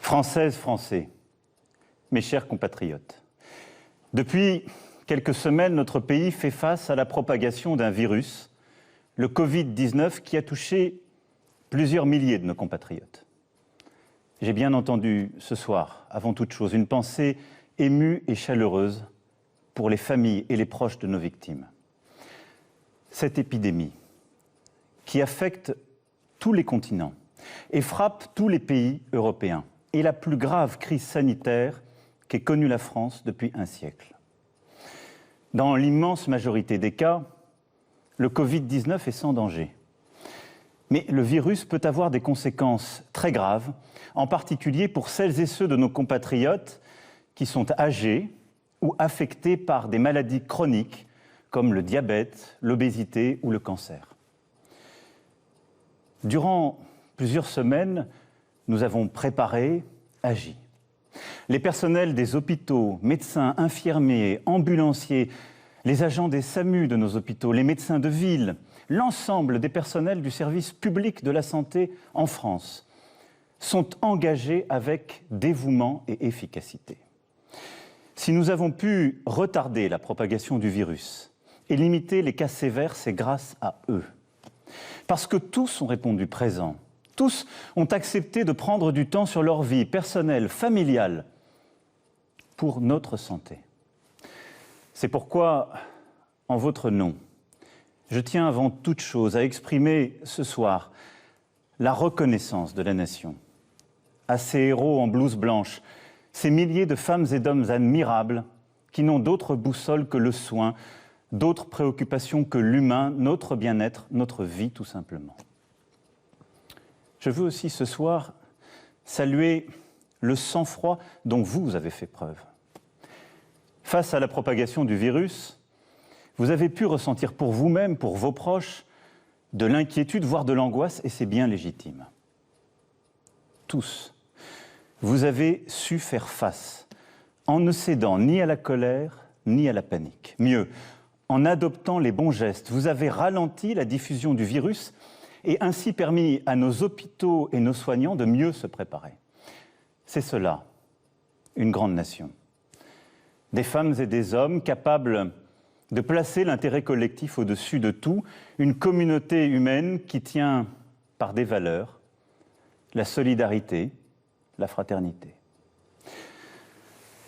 Françaises, Français, mes chers compatriotes, depuis quelques semaines, notre pays fait face à la propagation d'un virus, le Covid-19, qui a touché plusieurs milliers de nos compatriotes. J'ai bien entendu ce soir, avant toute chose, une pensée émue et chaleureuse pour les familles et les proches de nos victimes. Cette épidémie, qui affecte tous les continents et frappe tous les pays européens, est la plus grave crise sanitaire qu'ait connue la France depuis un siècle. Dans l'immense majorité des cas, le Covid-19 est sans danger. Mais le virus peut avoir des conséquences très graves, en particulier pour celles et ceux de nos compatriotes qui sont âgés ou affectés par des maladies chroniques comme le diabète, l'obésité ou le cancer. Durant plusieurs semaines, nous avons préparé, agi. Les personnels des hôpitaux, médecins, infirmiers, ambulanciers, les agents des SAMU de nos hôpitaux, les médecins de ville, l'ensemble des personnels du service public de la santé en France sont engagés avec dévouement et efficacité. Si nous avons pu retarder la propagation du virus et limiter les cas sévères, c'est grâce à eux. Parce que tous ont répondu présent. Tous ont accepté de prendre du temps sur leur vie personnelle, familiale, pour notre santé. C'est pourquoi, en votre nom, je tiens avant toute chose à exprimer ce soir la reconnaissance de la nation à ces héros en blouse blanche, ces milliers de femmes et d'hommes admirables qui n'ont d'autre boussole que le soin, d'autres préoccupations que l'humain, notre bien-être, notre vie tout simplement. Je veux aussi ce soir saluer le sang-froid dont vous avez fait preuve. Face à la propagation du virus, vous avez pu ressentir pour vous-même, pour vos proches, de l'inquiétude, voire de l'angoisse, et c'est bien légitime. Tous, vous avez su faire face, en ne cédant ni à la colère, ni à la panique. Mieux, en adoptant les bons gestes, vous avez ralenti la diffusion du virus et ainsi permis à nos hôpitaux et nos soignants de mieux se préparer. C'est cela, une grande nation. Des femmes et des hommes capables de placer l'intérêt collectif au-dessus de tout, une communauté humaine qui tient par des valeurs, la solidarité, la fraternité.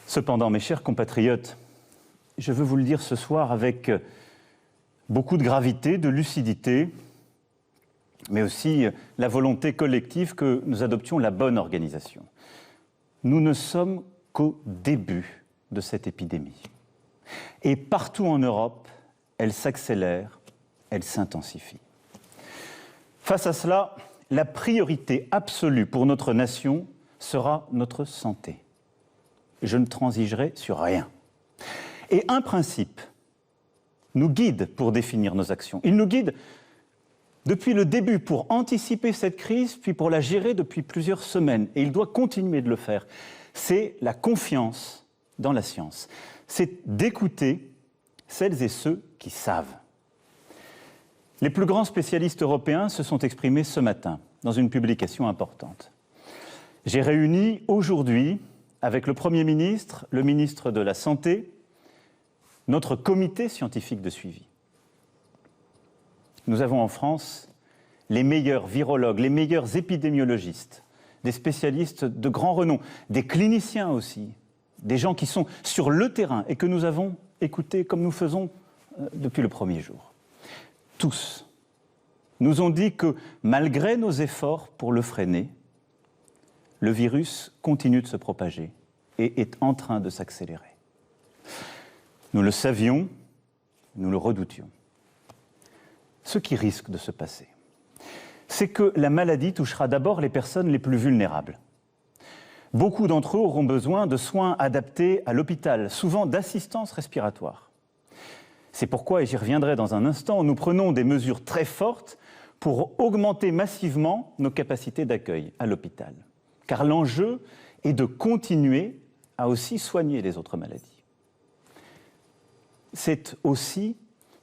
Cependant, mes chers compatriotes, je veux vous le dire ce soir avec beaucoup de gravité, de lucidité, mais aussi la volonté collective que nous adoptions la bonne organisation. Nous ne sommes qu'au début de cette épidémie. Et partout en Europe, elle s'accélère, elle s'intensifie. Face à cela, la priorité absolue pour notre nation sera notre santé. Je ne transigerai sur rien. Et un principe nous guide pour définir nos actions. Il nous guide depuis le début pour anticiper cette crise, puis pour la gérer depuis plusieurs semaines. Et il doit continuer de le faire. C'est la confiance dans la science. C'est d'écouter celles et ceux qui savent. Les plus grands spécialistes européens se sont exprimés ce matin dans une publication importante. J'ai réuni aujourd'hui, avec le Premier ministre, le ministre de la Santé, notre comité scientifique de suivi. Nous avons en France les meilleurs virologues, les meilleurs épidémiologistes, des spécialistes de grand renom, des cliniciens aussi, des gens qui sont sur le terrain et que nous avons écoutés comme nous faisons depuis le premier jour. Tous nous ont dit que malgré nos efforts pour le freiner, le virus continue de se propager et est en train de s'accélérer. Nous le savions, nous le redoutions. Ce qui risque de se passer, c'est que la maladie touchera d'abord les personnes les plus vulnérables. Beaucoup d'entre eux auront besoin de soins adaptés à l'hôpital, souvent d'assistance respiratoire. C'est pourquoi, et j'y reviendrai dans un instant, nous prenons des mesures très fortes pour augmenter massivement nos capacités d'accueil à l'hôpital. Car l'enjeu est de continuer à aussi soigner les autres maladies. C'est aussi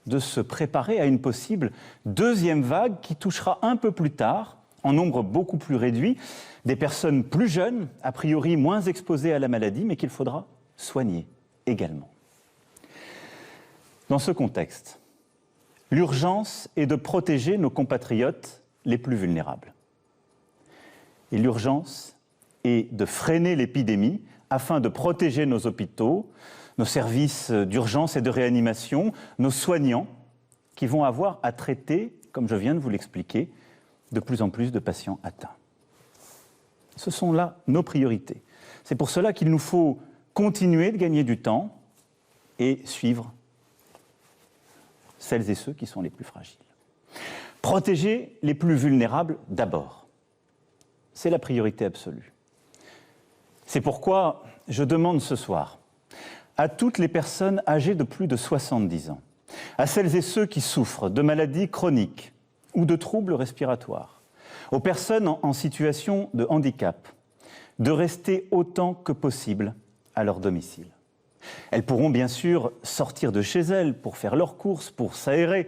de se préparer à une possible deuxième vague qui touchera un peu plus tard, en nombre beaucoup plus réduit, des personnes plus jeunes, a priori moins exposées à la maladie, mais qu'il faudra soigner également. Dans ce contexte, l'urgence est de protéger nos compatriotes les plus vulnérables. Et l'urgence est de freiner l'épidémie afin de protéger nos hôpitaux, nos services d'urgence et de réanimation, nos soignants qui vont avoir à traiter, comme je viens de vous l'expliquer, de plus en plus de patients atteints. Ce sont là nos priorités. C'est pour cela qu'il nous faut continuer de gagner du temps et suivre celles et ceux qui sont les plus fragiles. Protéger les plus vulnérables d'abord. C'est la priorité absolue. C'est pourquoi je demande ce soir à toutes les personnes âgées de plus de 70 ans, à celles et ceux qui souffrent de maladies chroniques ou de troubles respiratoires, aux personnes en situation de handicap, de rester autant que possible à leur domicile. Elles pourront bien sûr sortir de chez elles pour faire leurs courses, pour s'aérer,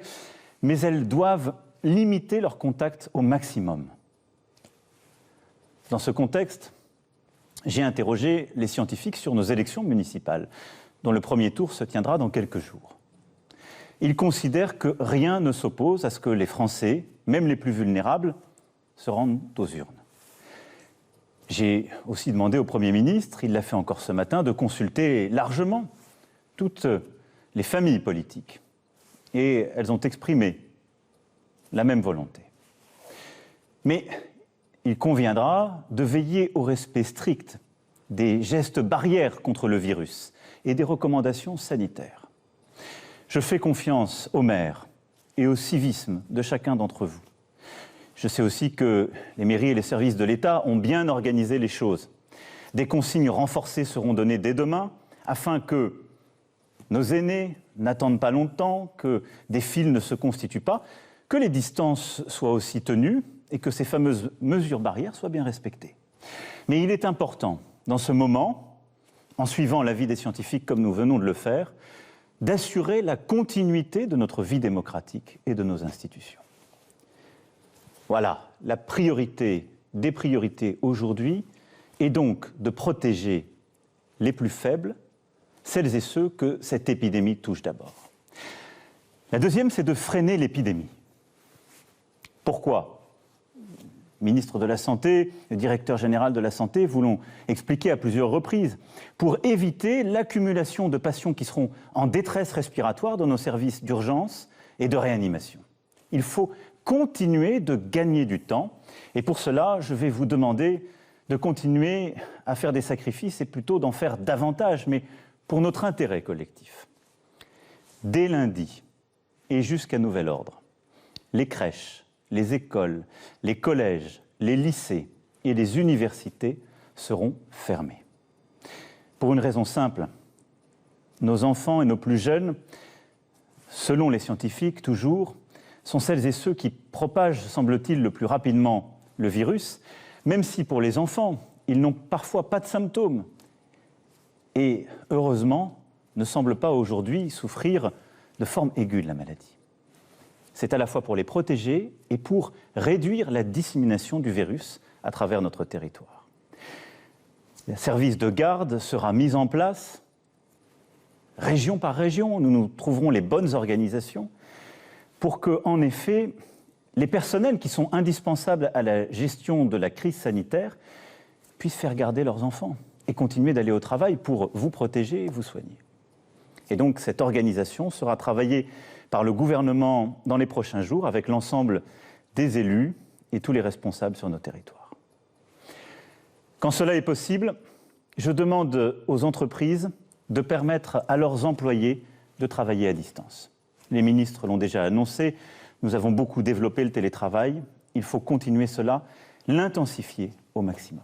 mais elles doivent limiter leur contact au maximum. Dans ce contexte, j'ai interrogé les scientifiques sur nos élections municipales, dont le premier tour se tiendra dans quelques jours. Ils considèrent que rien ne s'oppose à ce que les Français, même les plus vulnérables, se rendent aux urnes. J'ai aussi demandé au Premier ministre, il l'a fait encore ce matin, de consulter largement toutes les familles politiques. Et elles ont exprimé la même volonté. Mais il conviendra de veiller au respect strict des gestes barrières contre le virus et des recommandations sanitaires. Je fais confiance aux maires et au civisme de chacun d'entre vous. Je sais aussi que les mairies et les services de l'État ont bien organisé les choses. Des consignes renforcées seront données dès demain afin que nos aînés n'attendent pas longtemps, que des files ne se constituent pas, que les distances soient aussi tenues et que ces fameuses mesures barrières soient bien respectées. Mais il est important, dans ce moment, en suivant l'avis des scientifiques comme nous venons de le faire, d'assurer la continuité de notre vie démocratique et de nos institutions. Voilà, la priorité des priorités aujourd'hui est donc de protéger les plus faibles, celles et ceux que cette épidémie touche d'abord. La deuxième, c'est de freiner l'épidémie. Pourquoi ? Le ministre de la Santé, le directeur général de la Santé vous l'ont expliqué à plusieurs reprises, pour éviter l'accumulation de patients qui seront en détresse respiratoire dans nos services d'urgence et de réanimation. Il faut continuer de gagner du temps et pour cela, je vais vous demander de continuer à faire des sacrifices et plutôt d'en faire davantage, mais pour notre intérêt collectif. Dès lundi et jusqu'à nouvel ordre, les crèches, les écoles, les collèges, les lycées et les universités seront fermés. Pour une raison simple, nos enfants et nos plus jeunes, selon les scientifiques toujours, sont celles et ceux qui propagent, semble-t-il, le plus rapidement le virus, même si pour les enfants, ils n'ont parfois pas de symptômes et, heureusement, ne semblent pas aujourd'hui souffrir de forme aiguë de la maladie. C'est à la fois pour les protéger et pour réduire la dissémination du virus à travers notre territoire. Le service de garde sera mis en place, région par région, nous trouverons les bonnes organisations pour que, en effet, les personnels qui sont indispensables à la gestion de la crise sanitaire puissent faire garder leurs enfants et continuer d'aller au travail pour vous protéger et vous soigner. Et donc cette organisation sera travaillée par le gouvernement dans les prochains jours avec l'ensemble des élus et tous les responsables sur nos territoires. Quand cela est possible, je demande aux entreprises de permettre à leurs employés de travailler à distance. Les ministres l'ont déjà annoncé, nous avons beaucoup développé le télétravail, il faut continuer cela, l'intensifier au maximum.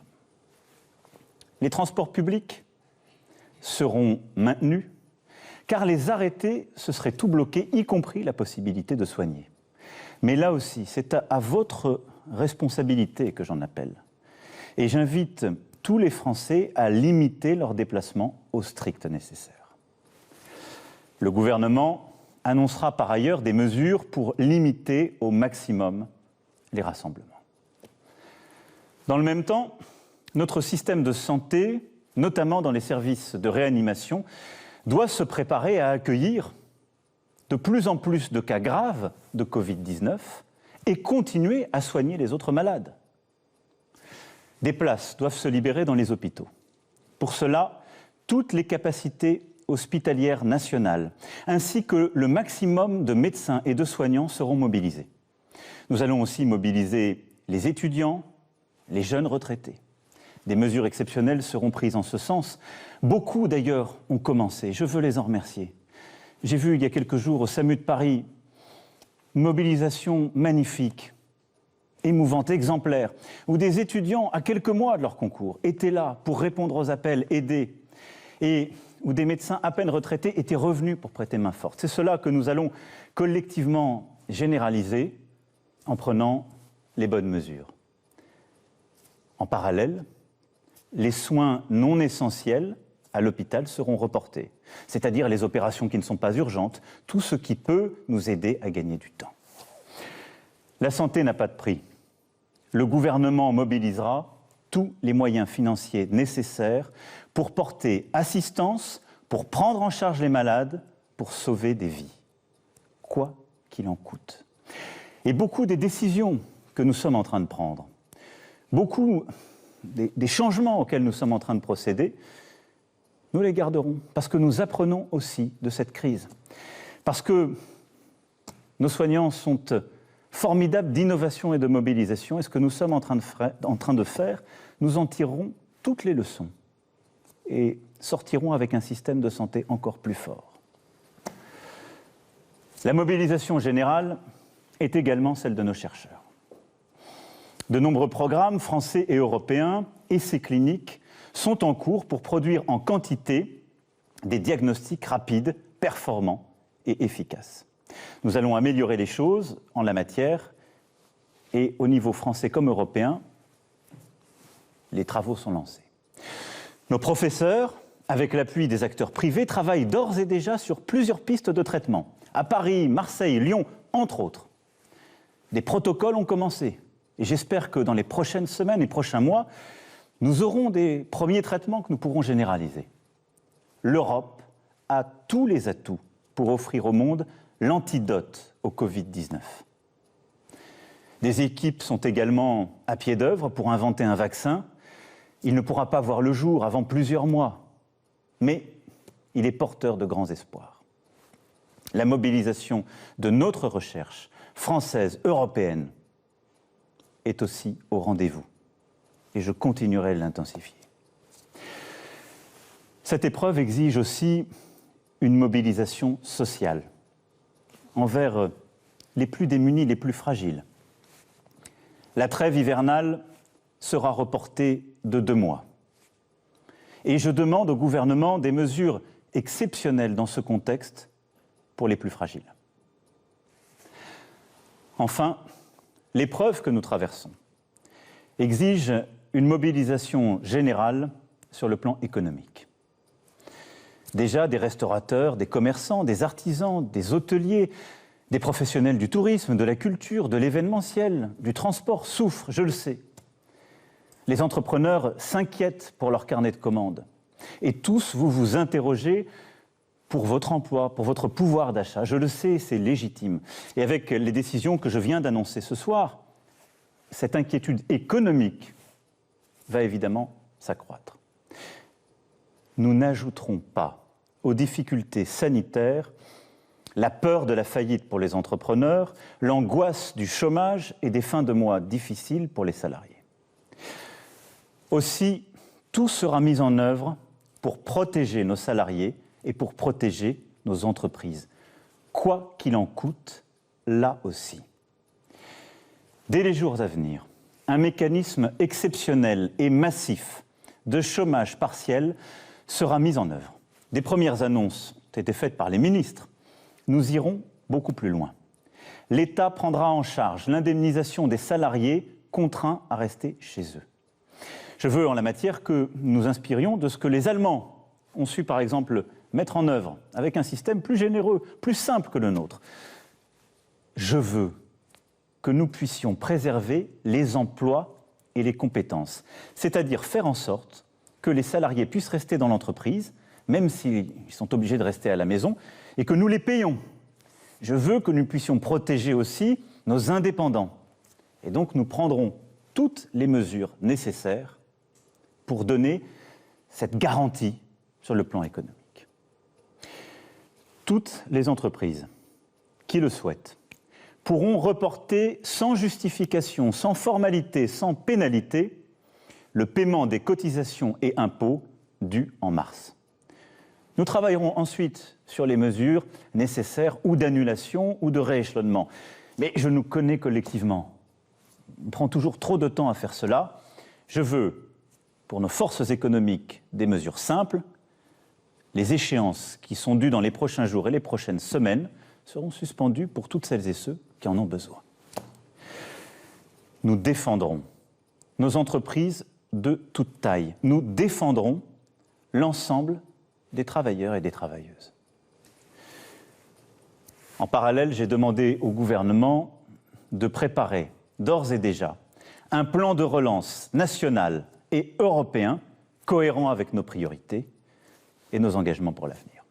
Les transports publics seront maintenus, car les arrêtés, ce serait tout bloqué, y compris la possibilité de soigner. Mais là aussi, c'est à votre responsabilité que j'en appelle. Et j'invite tous les Français à limiter leurs déplacements au strict nécessaire. Le gouvernement annoncera par ailleurs des mesures pour limiter au maximum les rassemblements. Dans le même temps, notre système de santé, notamment dans les services de réanimation, doit se préparer à accueillir de plus en plus de cas graves de Covid-19 et continuer à soigner les autres malades. Des places doivent se libérer dans les hôpitaux. Pour cela, toutes les capacités hospitalières nationales, ainsi que le maximum de médecins et de soignants seront mobilisés. Nous allons aussi mobiliser les étudiants, les jeunes retraités. Des mesures exceptionnelles seront prises en ce sens. Beaucoup d'ailleurs ont commencé, je veux les en remercier. J'ai vu il y a quelques jours au SAMU de Paris une mobilisation magnifique, émouvante, exemplaire, où des étudiants, à quelques mois de leur concours, étaient là pour répondre aux appels, aider, et où des médecins à peine retraités étaient revenus pour prêter main forte. C'est cela que nous allons collectivement généraliser en prenant les bonnes mesures. En parallèle, les soins non essentiels à l'hôpital seront reportés, c'est-à-dire les opérations qui ne sont pas urgentes, tout ce qui peut nous aider à gagner du temps. La santé n'a pas de prix. Le gouvernement mobilisera tous les moyens financiers nécessaires pour porter assistance, pour prendre en charge les malades, pour sauver des vies, quoi qu'il en coûte. Et beaucoup des décisions que nous sommes en train de prendre, beaucoup des changements auxquels nous sommes en train de procéder, nous les garderons, parce que nous apprenons aussi de cette crise. Parce que nos soignants sont formidables d'innovation et de mobilisation, et ce que nous sommes en train de faire, nous en tirerons toutes les leçons et sortirons avec un système de santé encore plus fort. La mobilisation générale est également celle de nos chercheurs. De nombreux programmes français et européens, essais cliniques, sont en cours pour produire en quantité des diagnostics rapides, performants et efficaces. Nous allons améliorer les choses en la matière et au niveau français comme européen, les travaux sont lancés. Nos professeurs, avec l'appui des acteurs privés, travaillent d'ores et déjà sur plusieurs pistes de traitement. À Paris, Marseille, Lyon, entre autres. Des protocoles ont commencé. Et j'espère que dans les prochaines semaines et prochains mois, nous aurons des premiers traitements que nous pourrons généraliser. L'Europe a tous les atouts pour offrir au monde l'antidote au Covid-19. Des équipes sont également à pied d'œuvre pour inventer un vaccin. Il ne pourra pas voir le jour avant plusieurs mois, mais il est porteur de grands espoirs. La mobilisation de notre recherche française, européenne, est aussi au rendez-vous. Et je continuerai de l'intensifier. Cette épreuve exige aussi une mobilisation sociale envers les plus démunis, les plus fragiles. La trêve hivernale sera reportée de 2 mois. Et je demande au gouvernement des mesures exceptionnelles dans ce contexte pour les plus fragiles. Enfin, l'épreuve que nous traversons exige une mobilisation générale sur le plan économique. Déjà, des restaurateurs, des commerçants, des artisans, des hôteliers, des professionnels du tourisme, de la culture, de l'événementiel, du transport souffrent, je le sais. Les entrepreneurs s'inquiètent pour leur carnet de commandes. Et tous, vous vous interrogez pour votre emploi, pour votre pouvoir d'achat. Je le sais, c'est légitime. Et avec les décisions que je viens d'annoncer ce soir, cette inquiétude économique va évidemment s'accroître. Nous n'ajouterons pas aux difficultés sanitaires la peur de la faillite pour les entrepreneurs, l'angoisse du chômage et des fins de mois difficiles pour les salariés. Aussi, tout sera mis en œuvre pour protéger nos salariés et pour protéger nos entreprises, quoi qu'il en coûte, là aussi. Dès les jours à venir, un mécanisme exceptionnel et massif de chômage partiel sera mis en œuvre. Des premières annonces ont été faites par les ministres. Nous irons beaucoup plus loin. L'État prendra en charge l'indemnisation des salariés contraints à rester chez eux. Je veux en la matière que nous inspirions de ce que les Allemands ont su par exemple mettre en œuvre avec un système plus généreux, plus simple que le nôtre. Je veux que nous puissions préserver les emplois et les compétences, c'est-à-dire faire en sorte que les salariés puissent rester dans l'entreprise, même s'ils sont obligés de rester à la maison, et que nous les payons. Je veux que nous puissions protéger aussi nos indépendants. Et donc nous prendrons toutes les mesures nécessaires pour donner cette garantie sur le plan économique. Toutes les entreprises qui le souhaitent pourront reporter sans justification, sans formalité, sans pénalité, le paiement des cotisations et impôts dus en mars. Nous travaillerons ensuite sur les mesures nécessaires ou d'annulation ou de rééchelonnement. Mais je nous connais collectivement. On prend toujours trop de temps à faire cela. Je veux, pour nos forces économiques, des mesures simples. Les échéances qui sont dues dans les prochains jours et les prochaines semaines seront suspendues pour toutes celles et ceux qui en ont besoin. Nous défendrons nos entreprises de toute taille. Nous défendrons l'ensemble des travailleurs et des travailleuses. En parallèle, j'ai demandé au gouvernement de préparer d'ores et déjà un plan de relance national et européen cohérent avec nos priorités et nos engagements pour l'avenir.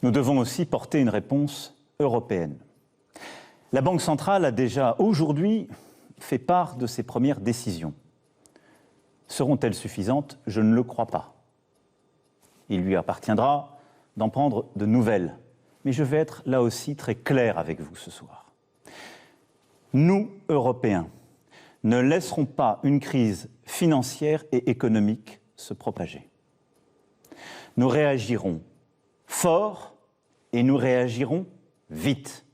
Nous devons aussi porter une réponse européenne. La Banque centrale a déjà aujourd'hui fait part de ses premières décisions. Seront-elles suffisantes? Je ne le crois pas. Il lui appartiendra d'en prendre de nouvelles. Mais je vais être là aussi très clair avec vous ce soir. Nous, Européens, ne laisserons pas une crise financière et économique se propager. Nous réagirons fort et nous réagirons vite.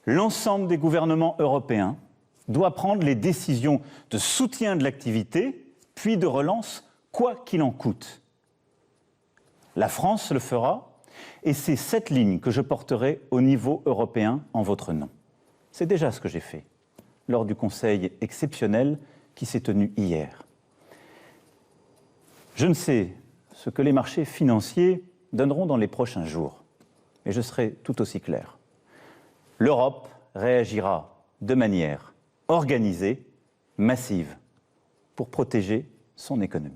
L'ensemble des gouvernements européens doit prendre les décisions de soutien de l'activité, puis de relance, quoi qu'il en coûte. La France le fera, et c'est cette ligne que je porterai au niveau européen en votre nom. C'est déjà ce que j'ai fait lors du Conseil exceptionnel qui s'est tenu hier. Je ne sais ce que les marchés financiers donneront dans les prochains jours, mais je serai tout aussi clair. L'Europe réagira de manière organisée, massive, pour protéger son économie.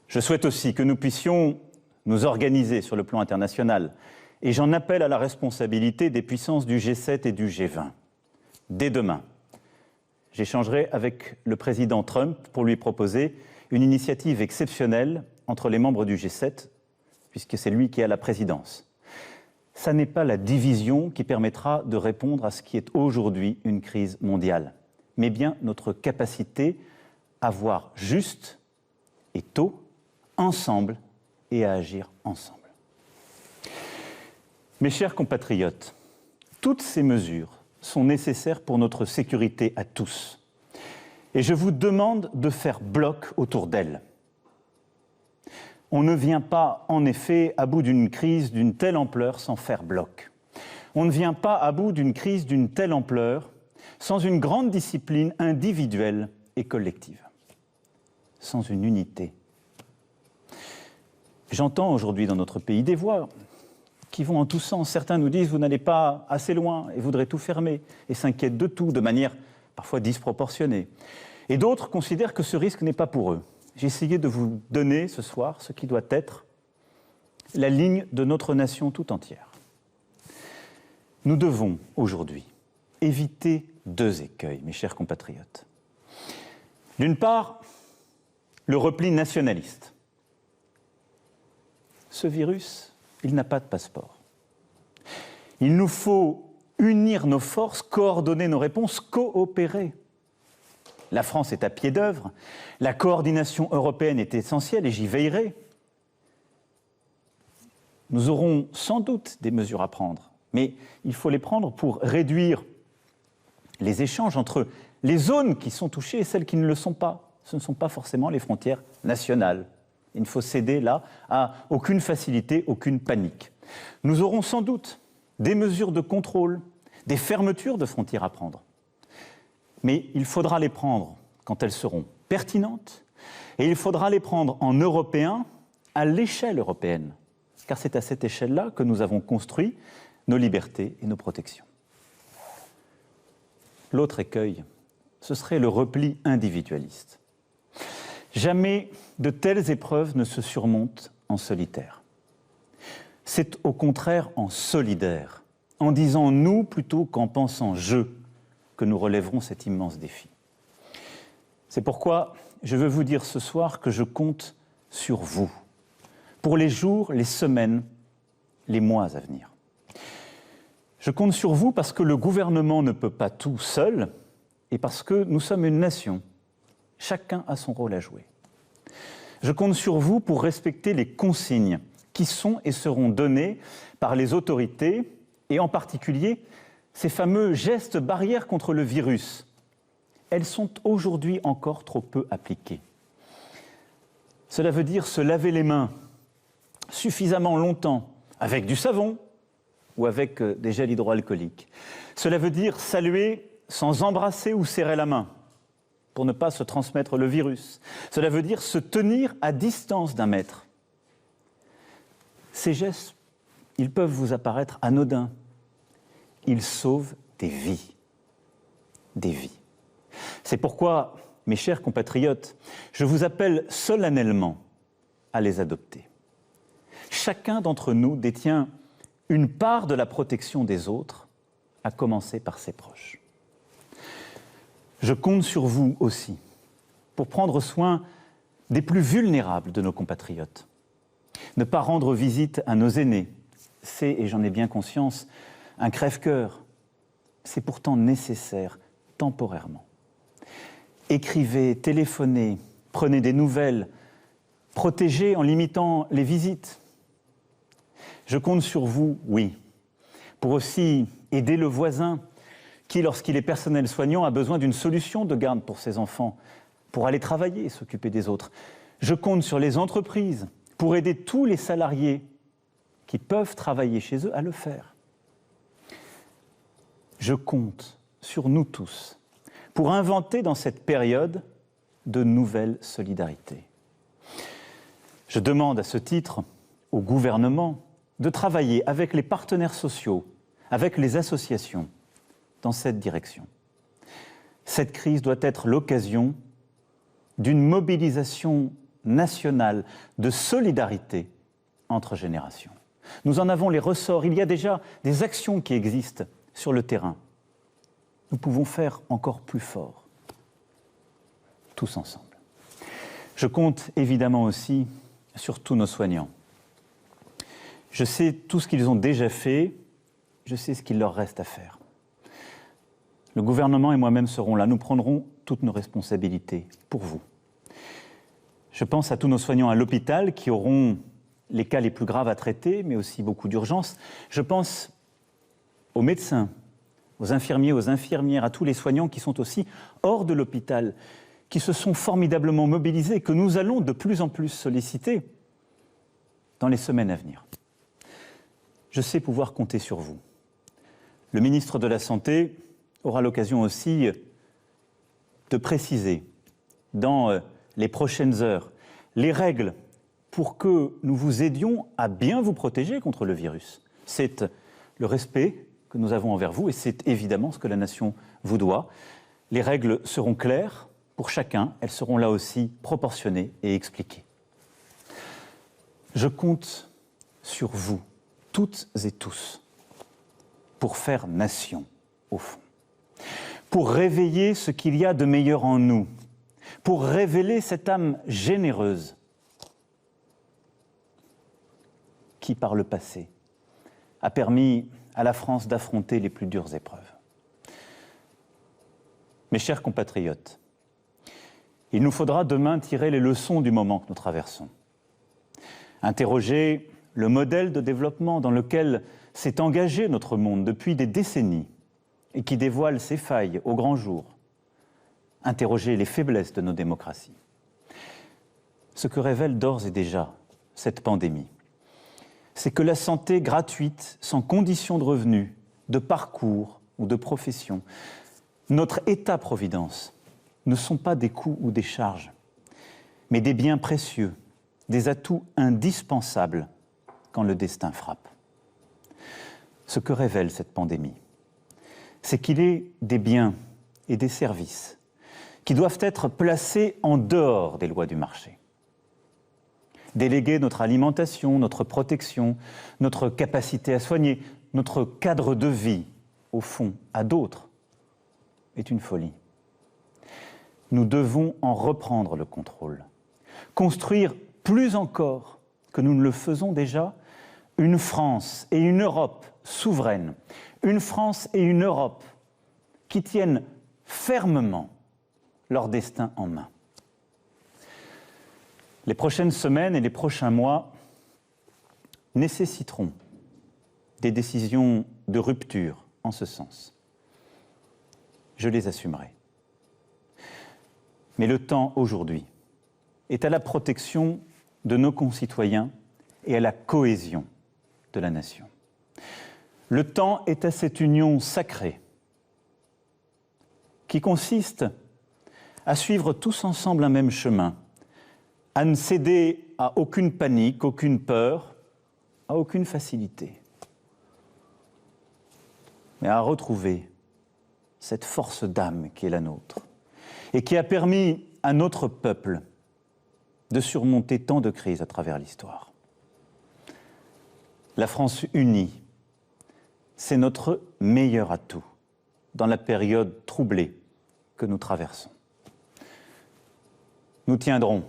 Je souhaite aussi que nous puissions nous organiser sur le plan international, et j'en appelle à la responsabilité des puissances du G7 et du G20. Dès demain, j'échangerai avec le président Trump pour lui proposer une initiative exceptionnelle entre les membres du G7, puisque c'est lui qui a la présidence. Ça n'est pas la division qui permettra de répondre à ce qui est aujourd'hui une crise mondiale, mais bien notre capacité à voir juste et tôt, ensemble, et à agir ensemble. Mes chers compatriotes, toutes ces mesures sont nécessaires pour notre sécurité à tous. Et je vous demande de faire bloc autour d'elles. On ne vient pas, en effet, à bout d'une crise d'une telle ampleur sans faire bloc. On ne vient pas à bout d'une crise d'une telle ampleur sans une grande discipline individuelle et collective, sans une unité. J'entends aujourd'hui dans notre pays des voix qui vont en tous sens. Certains nous disent « vous n'allez pas assez loin et voudraient tout fermer » et s'inquiètent de tout de manière parfois disproportionnée. Et d'autres considèrent que ce risque n'est pas pour eux. J'ai essayé de vous donner ce soir ce qui doit être la ligne de notre nation tout entière. Nous devons aujourd'hui éviter deux écueils, mes chers compatriotes. D'une part, le repli nationaliste. Ce virus, il n'a pas de passeport. Il nous faut unir nos forces, coordonner nos réponses, coopérer. La France est à pied d'œuvre, la coordination européenne est essentielle et j'y veillerai. Nous aurons sans doute des mesures à prendre, mais il faut les prendre pour réduire les échanges entre les zones qui sont touchées et celles qui ne le sont pas. Ce ne sont pas forcément les frontières nationales. Il ne faut céder là à aucune facilité, aucune panique. Nous aurons sans doute des mesures de contrôle, des fermetures de frontières à prendre. Mais il faudra les prendre quand elles seront pertinentes et il faudra les prendre en européen à l'échelle européenne. Car c'est à cette échelle-là que nous avons construit nos libertés et nos protections. L'autre écueil, ce serait le repli individualiste. Jamais de telles épreuves ne se surmontent en solitaire. C'est au contraire en solidaire, en disant « nous » plutôt qu'en pensant « je », que nous relèverons cet immense défi. C'est pourquoi je veux vous dire ce soir que je compte sur vous, pour les jours, les semaines, les mois à venir. Je compte sur vous parce que le gouvernement ne peut pas tout seul et parce que nous sommes une nation. Chacun a son rôle à jouer. Je compte sur vous pour respecter les consignes qui sont et seront données par les autorités et en particulier ces fameux gestes barrières contre le virus. Elles sont aujourd'hui encore trop peu appliquées. Cela veut dire se laver les mains suffisamment longtemps avec du savon ou avec des gels hydroalcooliques. Cela veut dire saluer sans embrasser ou serrer la main pour ne pas se transmettre le virus. Cela veut dire se tenir à distance d'1 mètre. Ces gestes, ils peuvent vous apparaître anodins. Ils sauvent des vies. Des vies. C'est pourquoi, mes chers compatriotes, je vous appelle solennellement à les adopter. Chacun d'entre nous détient une part de la protection des autres, à commencer par ses proches. Je compte sur vous aussi pour prendre soin des plus vulnérables de nos compatriotes. Ne pas rendre visite à nos aînés, c'est, et j'en ai bien conscience, un crève-cœur. C'est pourtant nécessaire, temporairement. Écrivez, téléphonez, prenez des nouvelles, protégez en limitant les visites. Je compte sur vous, oui, pour aussi aider le voisin qui, lorsqu'il est personnel soignant, a besoin d'une solution de garde pour ses enfants, pour aller travailler et s'occuper des autres. Je compte sur les entreprises pour aider tous les salariés qui peuvent travailler chez eux à le faire. Je compte sur nous tous pour inventer dans cette période de nouvelles solidarités. Je demande à ce titre au gouvernement de travailler avec les partenaires sociaux, avec les associations, dans cette direction. Cette crise doit être l'occasion d'une mobilisation nationale de solidarité entre générations. Nous en avons les ressorts. Il y a déjà des actions qui existent sur le terrain. Nous pouvons faire encore plus fort, tous ensemble. Je compte évidemment aussi sur tous nos soignants. Je sais tout ce qu'ils ont déjà fait, je sais ce qu'il leur reste à faire. Le gouvernement et moi-même serons là, nous prendrons toutes nos responsabilités pour vous. Je pense à tous nos soignants à l'hôpital qui auront les cas les plus graves à traiter, mais aussi beaucoup d'urgences. Je pense aux médecins, aux infirmiers, aux infirmières, à tous les soignants qui sont aussi hors de l'hôpital, qui se sont formidablement mobilisés, que nous allons de plus en plus solliciter dans les semaines à venir. Je sais pouvoir compter sur vous. Le ministre de la Santé aura l'occasion aussi de préciser dans les prochaines heures les règles pour que nous vous aidions à bien vous protéger contre le virus. C'est le respect que nous avons envers vous et c'est évidemment ce que la nation vous doit. Les règles seront claires pour chacun, elles seront là aussi proportionnées et expliquées. Je compte sur vous, toutes et tous, pour faire nation, au fond. Pour réveiller ce qu'il y a de meilleur en nous, pour révéler cette âme généreuse qui, par le passé, a permis à la France d'affronter les plus dures épreuves. Mes chers compatriotes, il nous faudra demain tirer les leçons du moment que nous traversons. Interroger le modèle de développement dans lequel s'est engagé notre monde depuis des décennies et qui dévoile ses failles au grand jour. Interroger les faiblesses de nos démocraties. Ce que révèle d'ores et déjà cette pandémie, c'est que la santé gratuite, sans condition de revenus, de parcours ou de profession, notre État-providence, ne sont pas des coûts ou des charges, mais des biens précieux, des atouts indispensables quand le destin frappe. Ce que révèle cette pandémie, c'est qu'il est des biens et des services qui doivent être placés en dehors des lois du marché. Déléguer notre alimentation, notre protection, notre capacité à soigner, notre cadre de vie, au fond, à d'autres, est une folie. Nous devons en reprendre le contrôle, construire plus encore que nous ne le faisons déjà, une France et une Europe souveraines, une France et une Europe qui tiennent fermement leur destin en main. Les prochaines semaines et les prochains mois nécessiteront des décisions de rupture en ce sens. Je les assumerai. Mais le temps aujourd'hui est à la protection de nos concitoyens et à la cohésion de la nation. Le temps est à cette union sacrée qui consiste à suivre tous ensemble un même chemin, à ne céder à aucune panique, aucune peur, à aucune facilité, mais à retrouver cette force d'âme qui est la nôtre et qui a permis à notre peuple de surmonter tant de crises à travers l'histoire. La France unie, c'est notre meilleur atout dans la période troublée que nous traversons. Nous tiendrons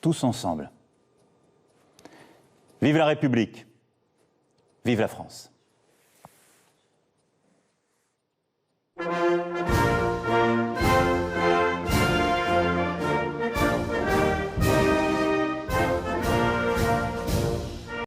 tous ensemble. Vive la République, vive la France.